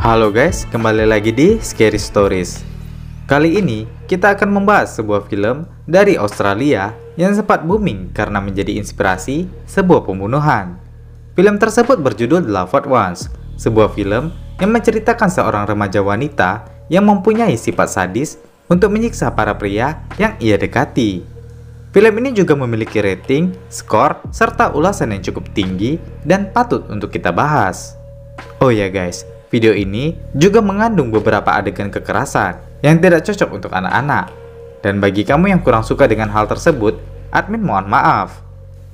Halo guys, kembali lagi di Scary Stories. Kali ini kita akan membahas sebuah film dari Australia yang sempat booming karena menjadi inspirasi sebuah pembunuhan. Film tersebut berjudul The Loved Ones, sebuah film yang menceritakan seorang remaja wanita yang mempunyai sifat sadis untuk menyiksa para pria yang ia dekati. Film ini juga memiliki rating, skor, serta ulasan yang cukup tinggi dan patut untuk kita bahas. Oh ya guys, video ini juga mengandung beberapa adegan kekerasan yang tidak cocok untuk anak-anak. Dan bagi kamu yang kurang suka dengan hal tersebut, admin mohon maaf.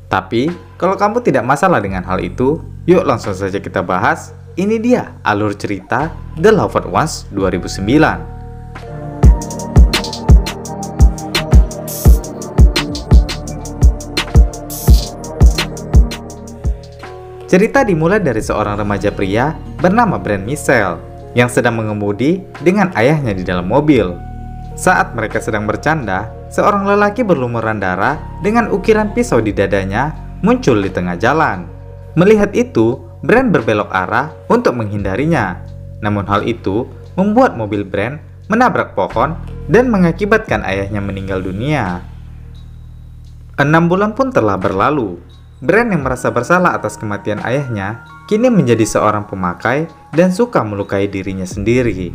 Tapi, kalau kamu tidak masalah dengan hal itu, yuk langsung saja kita bahas. Ini dia alur cerita The Loved Ones 2009. Cerita dimulai dari seorang remaja pria bernama Brent Michelle yang sedang mengemudi dengan ayahnya di dalam mobil. Saat mereka sedang bercanda, seorang lelaki berlumuran darah dengan ukiran pisau di dadanya muncul di tengah jalan. Melihat itu, Brent berbelok arah untuk menghindarinya. Namun hal itu membuat mobil Brent menabrak pohon dan mengakibatkan ayahnya meninggal dunia. 6 bulan pun telah berlalu. Brent yang merasa bersalah atas kematian ayahnya, kini menjadi seorang pemakai dan suka melukai dirinya sendiri.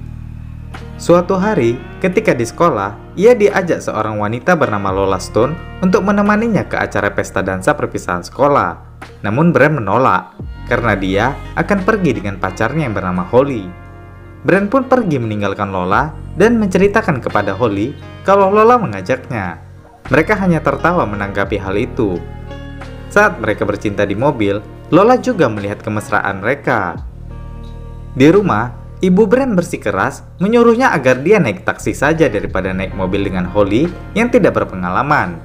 Suatu hari, ketika di sekolah, ia diajak seorang wanita bernama Lola Stone untuk menemaninya ke acara pesta dansa perpisahan sekolah. Namun Brent menolak, karena dia akan pergi dengan pacarnya yang bernama Holly. Brent pun pergi meninggalkan Lola dan menceritakan kepada Holly kalau Lola mengajaknya. Mereka hanya tertawa menanggapi hal itu. Saat mereka bercinta di mobil, Lola juga melihat kemesraan mereka. Di rumah, ibu Brent bersikeras menyuruhnya agar dia naik taksi saja daripada naik mobil dengan Holly yang tidak berpengalaman.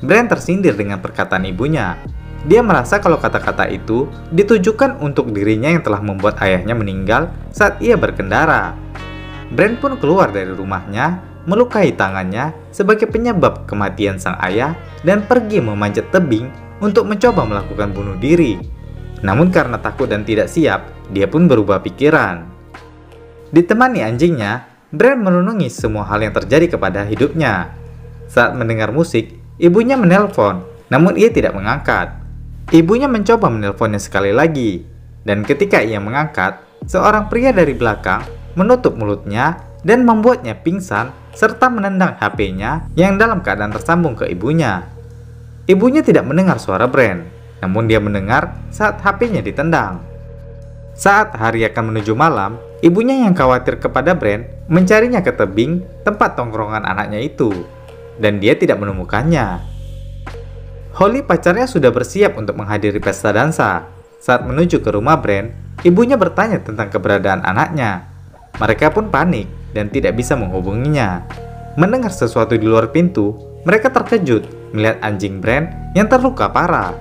Brent tersindir dengan perkataan ibunya. Dia merasa kalau kata-kata itu ditujukan untuk dirinya yang telah membuat ayahnya meninggal saat ia berkendara. Brent pun keluar dari rumahnya, melukai tangannya sebagai penyebab kematian sang ayah dan pergi memanjat tebing untuk mencoba melakukan bunuh diri. Namun karena takut dan tidak siap, dia pun berubah pikiran. Ditemani anjingnya, Brent merenungi semua hal yang terjadi kepada hidupnya. Saat mendengar musik, ibunya menelpon, namun ia tidak mengangkat. Ibunya mencoba menelponnya sekali lagi, dan ketika ia mengangkat, seorang pria dari belakang menutup mulutnya dan membuatnya pingsan serta menendang HP-nya yang dalam keadaan tersambung ke ibunya. Ibunya tidak mendengar suara Brent, namun dia mendengar saat HP-nya ditendang. Saat hari akan menuju malam, ibunya yang khawatir kepada Brent mencarinya ke tebing tempat tongkrongan anaknya itu, dan dia tidak menemukannya. Holly pacarnya sudah bersiap untuk menghadiri pesta dansa. Saat menuju ke rumah Brent, ibunya bertanya tentang keberadaan anaknya. Mereka pun panik dan tidak bisa menghubunginya. Mendengar sesuatu di luar pintu, mereka terkejut melihat anjing Brent yang terluka parah.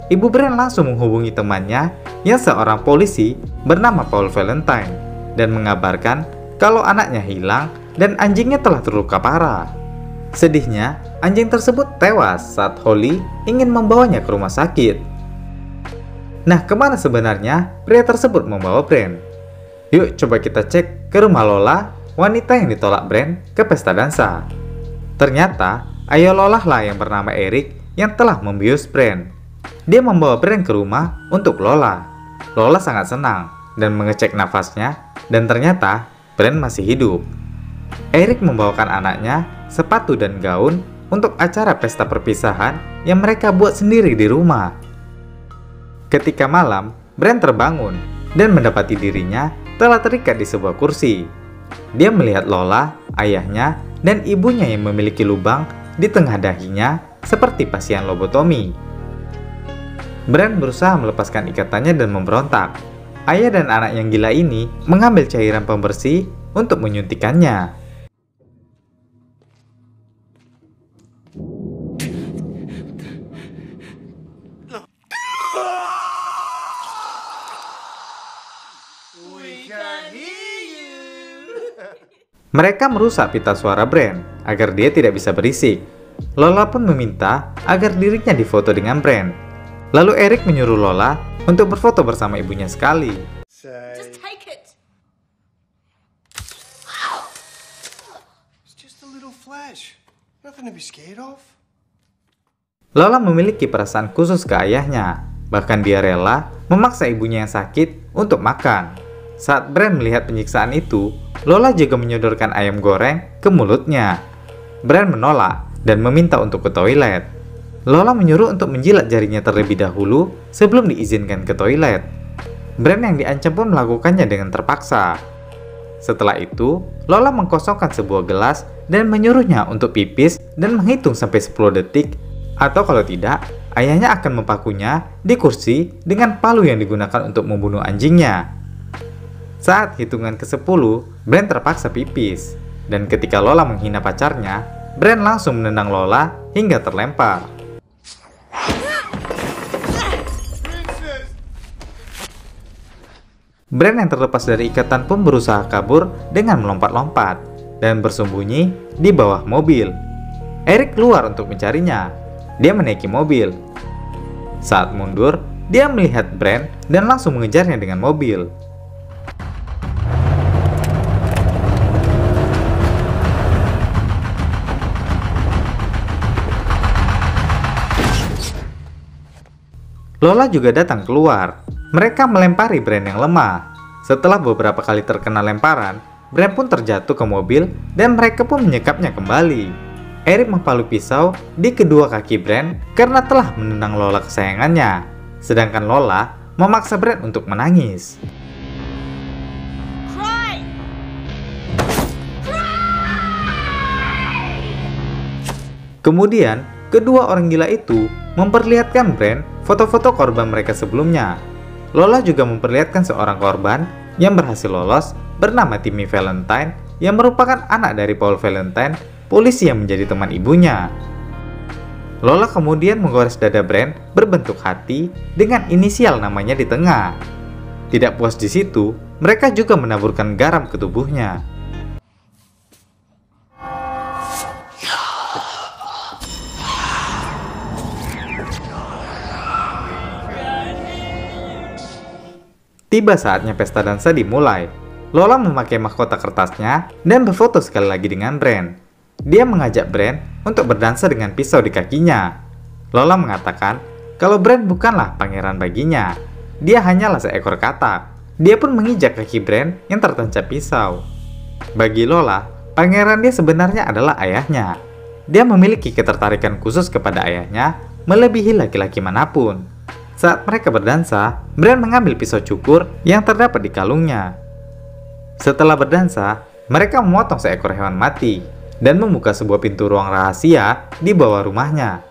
Ibu Brent langsung menghubungi temannya yang seorang polisi bernama Paul Valentine dan mengabarkan kalau anaknya hilang dan anjingnya telah terluka parah. Sedihnya, anjing tersebut tewas saat Holly ingin membawanya ke rumah sakit. Nah, kemana sebenarnya pria tersebut membawa Brent? Yuk coba kita cek ke rumah Lola, wanita yang ditolak Brent ke pesta dansa. Ternyata, ayah Lola lah yang bernama Eric yang telah membius Brent. Dia membawa Brent ke rumah untuk Lola. Lola sangat senang dan mengecek nafasnya, dan ternyata Brent masih hidup. Eric membawakan anaknya sepatu dan gaun untuk acara pesta perpisahan yang mereka buat sendiri di rumah. Ketika malam, Brent terbangun dan mendapati dirinya telah terikat di sebuah kursi. Dia melihat Lola, ayahnya, dan ibunya yang memiliki lubang di tengah dahinya seperti pasien lobotomi. Brent berusaha melepaskan ikatannya dan memberontak. Ayah dan anak yang gila ini mengambil cairan pembersih untuk menyuntikannya. Mereka merusak pita suara Brent agar dia tidak bisa berisik. Lola pun meminta agar dirinya difoto dengan Brent. Lalu Eric menyuruh Lola untuk berfoto bersama ibunya sekali. Just take it. Nothing to be scared of. Lola memiliki perasaan khusus ke ayahnya. Bahkan dia rela memaksa ibunya yang sakit untuk makan. Saat Brand melihat penyiksaan itu, Lola juga menyodorkan ayam goreng ke mulutnya. Brand menolak dan meminta untuk ke toilet. Lola menyuruh untuk menjilat jarinya terlebih dahulu sebelum diizinkan ke toilet. Brand yang diancam pun melakukannya dengan terpaksa. Setelah itu, Lola mengkosongkan sebuah gelas dan menyuruhnya untuk pipis dan menghitung sampai 10 detik, atau kalau tidak, ayahnya akan mempakunya di kursi dengan palu yang digunakan untuk membunuh anjingnya. Saat hitungan ke-10, Brand terpaksa pipis, dan ketika Lola menghina pacarnya, Brand langsung menendang Lola hingga terlempar. Brand yang terlepas dari ikatan pun berusaha kabur dengan melompat-lompat dan bersembunyi di bawah mobil. Eric keluar untuk mencarinya. Dia menaiki mobil. Saat mundur, dia melihat Brand dan langsung mengejarnya dengan mobil. Lola juga datang keluar. Mereka melempari Brand yang lemah. Setelah beberapa kali terkena lemparan, Brand pun terjatuh ke mobil dan mereka pun menyekapnya kembali. Eric mempalu pisau di kedua kaki Brand karena telah menendang Lola kesayangannya. Sedangkan Lola memaksa Brand untuk menangis. Kemudian, kedua orang gila itu memperlihatkan Brand foto-foto korban mereka sebelumnya. Lola juga memperlihatkan seorang korban yang berhasil lolos bernama Timmy Valentine yang merupakan anak dari Paul Valentine, polisi yang menjadi teman ibunya. Lola kemudian menggores dada Brand berbentuk hati dengan inisial namanya di tengah. Tidak puas di situ, mereka juga menaburkan garam ke tubuhnya. Tiba saatnya pesta dansa dimulai. Lola memakai mahkota kertasnya dan berfoto sekali lagi dengan Brand. Dia mengajak Brand untuk berdansa dengan pisau di kakinya. Lola mengatakan kalau Brand bukanlah pangeran baginya. Dia hanyalah seekor katak. Dia pun menginjak kaki Brand yang tertancap pisau. Bagi Lola, pangeran dia sebenarnya adalah ayahnya. Dia memiliki ketertarikan khusus kepada ayahnya melebihi laki-laki manapun. Saat mereka berdansa, Brand mengambil pisau cukur yang terdapat di kalungnya. Setelah berdansa, mereka memotong seekor hewan mati dan membuka sebuah pintu ruang rahasia di bawah rumahnya.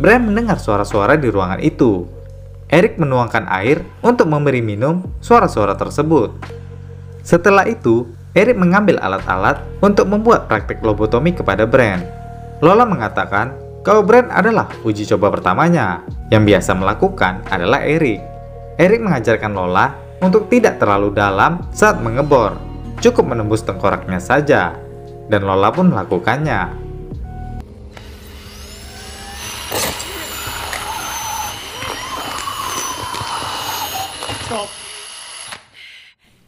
Brand mendengar suara-suara di ruangan itu. Eric menuangkan air untuk memberi minum suara-suara tersebut. Setelah itu, Eric mengambil alat-alat untuk membuat praktik lobotomi kepada Brand. Lola mengatakan kalau Brand adalah uji coba pertamanya. Yang biasa melakukan adalah Eric. Eric mengajarkan Lola untuk tidak terlalu dalam saat mengebor, cukup menembus tengkoraknya saja, dan Lola pun melakukannya.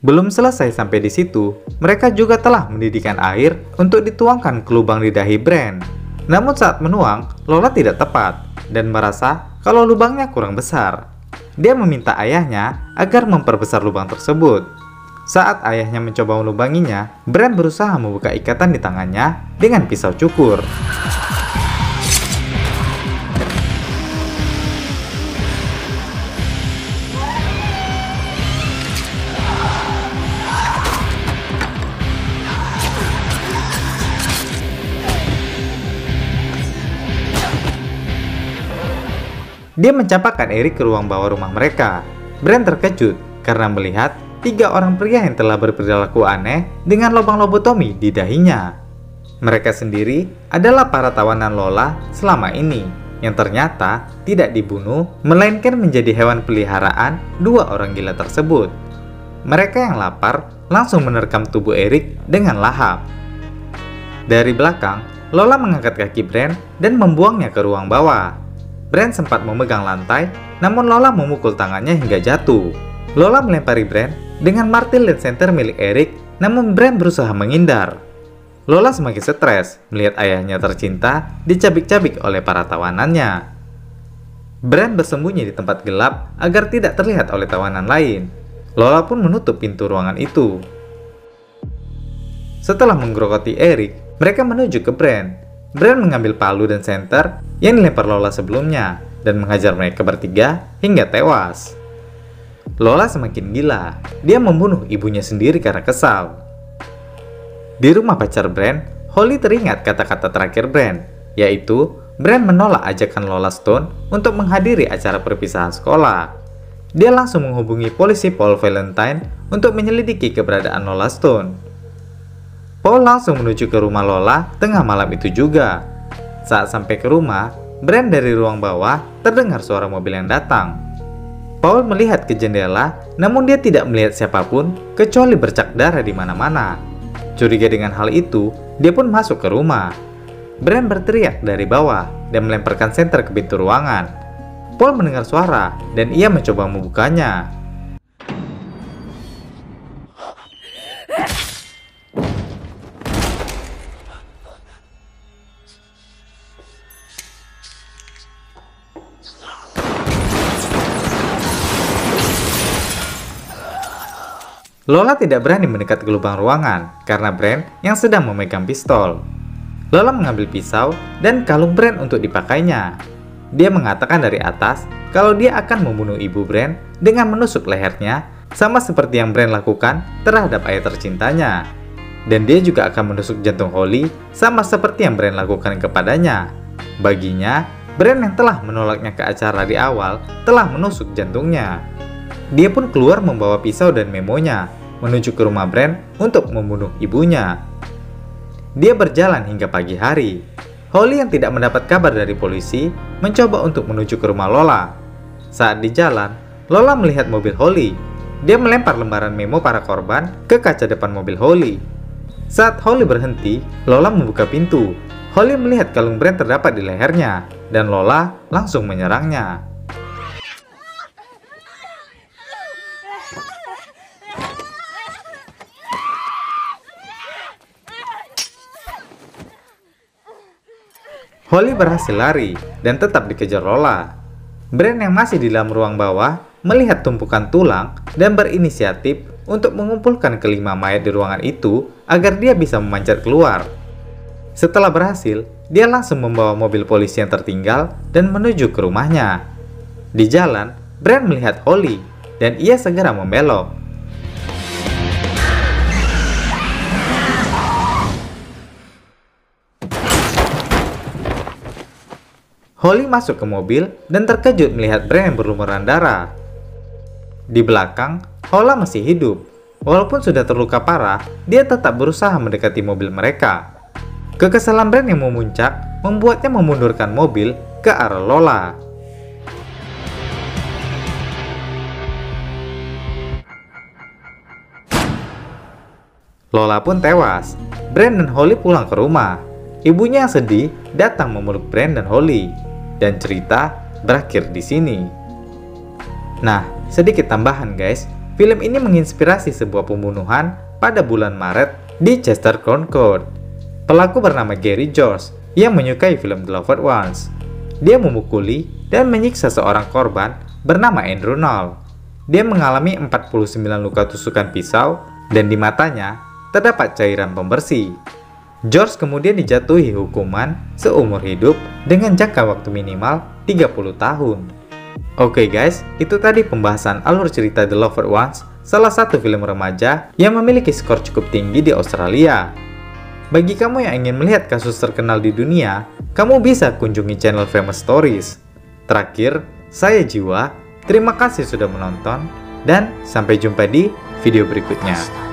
Belum selesai sampai di situ, mereka juga telah mendidihkan air untuk dituangkan ke lubang di dahi Brand. Namun saat menuang, Lola tidak tepat dan merasa kalau lubangnya kurang besar. Dia meminta ayahnya agar memperbesar lubang tersebut. Saat ayahnya mencoba melubanginya, Brand berusaha membuka ikatan di tangannya dengan pisau cukur. Dia mencampakkan Eric ke ruang bawah rumah mereka. Brand terkejut karena melihat 3 orang pria yang telah berperilaku aneh dengan lubang lobotomi di dahinya. Mereka sendiri adalah para tawanan Lola selama ini, yang ternyata tidak dibunuh, melainkan menjadi hewan peliharaan 2 orang gila tersebut. Mereka yang lapar langsung menerkam tubuh Eric dengan lahap. Dari belakang, Lola mengangkat kaki Brand dan membuangnya ke ruang bawah. Brand sempat memegang lantai, namun Lola memukul tangannya hingga jatuh. Lola melempari Brand dengan martil dan senter milik Eric, namun Brand berusaha menghindar. Lola semakin stres melihat ayahnya tercinta dicabik-cabik oleh para tawanannya. Brand bersembunyi di tempat gelap agar tidak terlihat oleh tawanan lain. Lola pun menutup pintu ruangan itu. Setelah menggerogoti Eric, mereka menuju ke Brand. Brand mengambil palu dan senter yang dilempar Lola sebelumnya dan menghajar mereka bertiga hingga tewas. Lola semakin gila. Dia membunuh ibunya sendiri karena kesal. Di rumah pacar Brand, Holly teringat kata-kata terakhir Brand, yaitu Brand menolak ajakan Lola Stone untuk menghadiri acara perpisahan sekolah. Dia langsung menghubungi polisi Paul Valentine untuk menyelidiki keberadaan Lola Stone. Paul langsung menuju ke rumah Lola tengah malam itu juga. Saat sampai ke rumah, Brand dari ruang bawah terdengar suara mobil yang datang. Paul melihat ke jendela, namun dia tidak melihat siapapun kecuali bercak darah di mana-mana. Curiga dengan hal itu, dia pun masuk ke rumah. Brand berteriak dari bawah dan melemparkan senter ke pintu ruangan. Paul mendengar suara dan ia mencoba membukanya. Lola tidak berani mendekat ke lubang ruangan karena Brand yang sedang memegang pistol. Lola mengambil pisau dan kalung Brand untuk dipakainya. Dia mengatakan dari atas kalau dia akan membunuh ibu Brand dengan menusuk lehernya, sama seperti yang Brand lakukan terhadap ayah tercintanya. Dan dia juga akan menusuk jantung Holly sama seperti yang Brand lakukan kepadanya. Baginya, Brand yang telah menolaknya ke acara di awal telah menusuk jantungnya. Dia pun keluar membawa pisau dan memonya, menuju ke rumah Brand untuk membunuh ibunya. Dia berjalan hingga pagi hari. Holly yang tidak mendapat kabar dari polisi mencoba untuk menuju ke rumah Lola. Saat di jalan, Lola melihat mobil Holly. Dia melempar lembaran memo para korban ke kaca depan mobil Holly. Saat Holly berhenti, Lola membuka pintu. Holly melihat kalung Brand terdapat di lehernya, dan Lola langsung menyerangnya. Holly berhasil lari dan tetap dikejar Lola. Brand yang masih di dalam ruang bawah melihat tumpukan tulang dan berinisiatif untuk mengumpulkan kelima mayat di ruangan itu agar dia bisa memanjat keluar. Setelah berhasil, dia langsung membawa mobil polisi yang tertinggal dan menuju ke rumahnya. Di jalan, Brand melihat Holly dan ia segera membelok. Holly masuk ke mobil dan terkejut melihat Brand yang berlumuran darah. Di belakang, Lola masih hidup. Walaupun sudah terluka parah, dia tetap berusaha mendekati mobil mereka. Kekesalan Brand yang memuncak membuatnya memundurkan mobil ke arah Lola. Lola pun tewas. Brand dan Holly pulang ke rumah. Ibunya yang sedih datang memeluk Brand dan Holly. Dan cerita berakhir di sini. Nah, sedikit tambahan guys. Film ini menginspirasi sebuah pembunuhan pada bulan Maret di Chester Concord. Pelaku bernama Gary George yang menyukai film The Loved Ones. Dia memukuli dan menyiksa seorang korban bernama Andrew Knoll. Dia mengalami 49 luka tusukan pisau dan di matanya terdapat cairan pembersih. George kemudian dijatuhi hukuman seumur hidup dengan jangka waktu minimal 30 tahun. Oke guys, itu tadi pembahasan alur cerita The Loved Ones, salah satu film remaja yang memiliki skor cukup tinggi di Australia. Bagi kamu yang ingin melihat kasus terkenal di dunia, kamu bisa kunjungi channel Famous Stories. Terakhir, saya Jiwa, terima kasih sudah menonton, dan sampai jumpa di video berikutnya.